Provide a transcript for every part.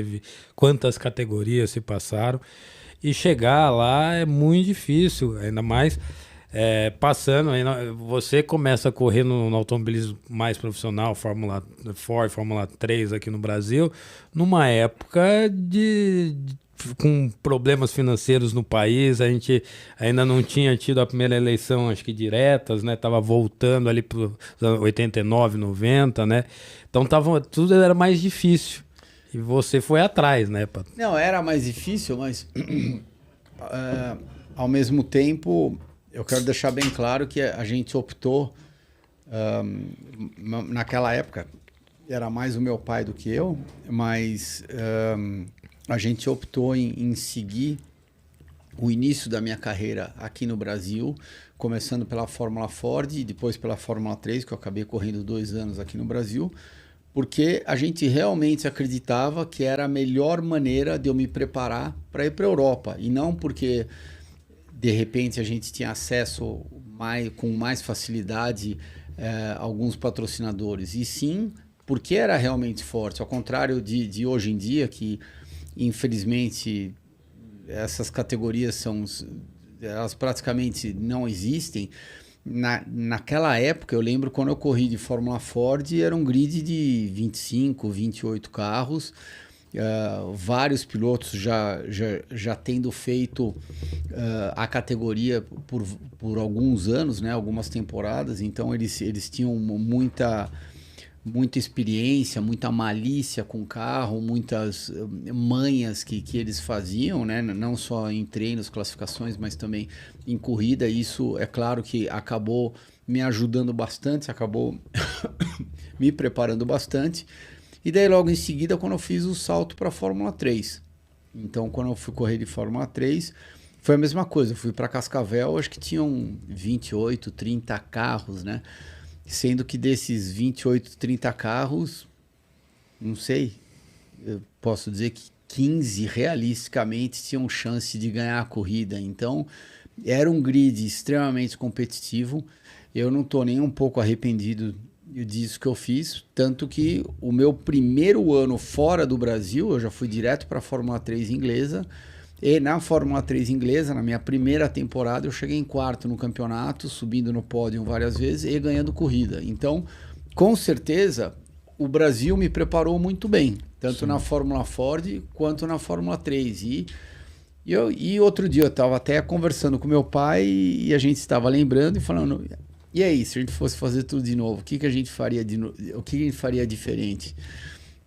teve, quantas categorias se passaram. E chegar lá é muito difícil, ainda mais passando. Você começa a correr no automobilismo mais profissional, Fórmula Ford, Fórmula 3 aqui no Brasil, numa época com problemas financeiros no país. A gente ainda não tinha tido a primeira eleição, acho que diretas, né? Tava voltando ali para 89, 90, né? Então tudo era mais difícil. E você foi atrás, né, Pato? Não, era mais difícil, mas ao mesmo tempo eu quero deixar bem claro que a gente optou naquela época, era mais o meu pai do que eu, mas a gente optou em seguir o início da minha carreira aqui no Brasil, começando pela Fórmula Ford e depois pela Fórmula 3, que eu acabei correndo 2 anos aqui no Brasil, porque a gente realmente acreditava que era a melhor maneira de eu me preparar para ir para a Europa, e não porque de repente a gente tinha acesso com mais facilidade a alguns patrocinadores, e sim porque era realmente forte, ao contrário de hoje em dia, que infelizmente essas categorias elas praticamente não existem. Naquela época, eu lembro quando eu corri de Fórmula Ford, era um grid de 25, 28 carros, vários pilotos já tendo feito a categoria por alguns anos, né, algumas temporadas, então eles tinham muita experiência, muita malícia com o carro, muitas manhas que eles faziam, né? Não só em treinos, classificações, mas também em corrida. Isso, é claro que acabou me ajudando bastante, acabou me preparando bastante. E daí, logo em seguida, quando eu fiz o salto para a Fórmula 3. Então, quando eu fui correr de Fórmula 3, foi a mesma coisa. Eu fui para Cascavel, acho que tinham 28, 30 carros, né? Sendo que desses 28, 30 carros, não sei, eu posso dizer que 15 realisticamente tinham chance de ganhar a corrida. Então, era um grid extremamente competitivo. Eu não estou nem um pouco arrependido disso que eu fiz, tanto que o meu primeiro ano fora do Brasil, eu já fui direto para a Fórmula 3 inglesa. E na Fórmula 3 inglesa, na minha primeira temporada, eu cheguei em quarto no campeonato, subindo no pódio várias vezes e ganhando corrida. Então, com certeza, o Brasil me preparou muito bem, tanto Sim. na Fórmula Ford quanto na Fórmula 3. E outro dia eu estava até conversando com meu pai e a gente estava lembrando e falando, e aí, se a gente fosse fazer tudo de novo, o que a gente faria o que a gente faria diferente?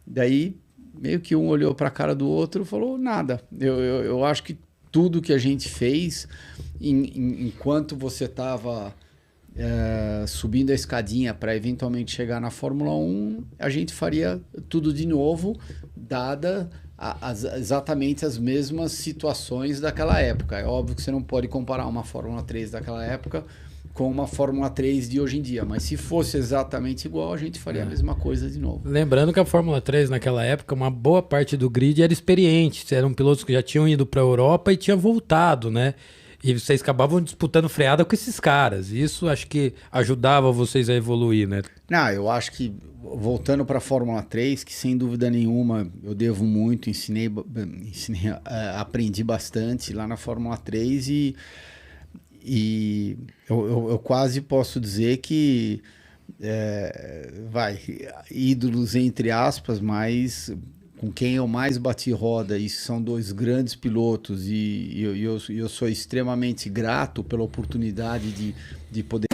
Daí meio que um olhou para a cara do outro e falou, nada. Eu acho que tudo que a gente fez, enquanto você estava subindo a escadinha para eventualmente chegar na Fórmula 1, a gente faria tudo de novo, dada exatamente as mesmas situações daquela época. É óbvio que você não pode comparar uma Fórmula 3 daquela época com uma Fórmula 3 de hoje em dia. Mas se fosse exatamente igual, a gente faria a mesma coisa de novo. Lembrando que a Fórmula 3 naquela época, uma boa parte do grid era experiente. Eram pilotos que já tinham ido para a Europa e tinham voltado, né? E vocês acabavam disputando freada com esses caras. Isso acho que ajudava vocês a evoluir, né? Não, eu acho que, voltando para a Fórmula 3, que sem dúvida nenhuma eu devo muito, aprendi bastante lá na Fórmula 3 e eu quase posso dizer que ídolos entre aspas, mas com quem eu mais bati roda, e são 2 grandes pilotos, e eu sou extremamente grato pela oportunidade de poder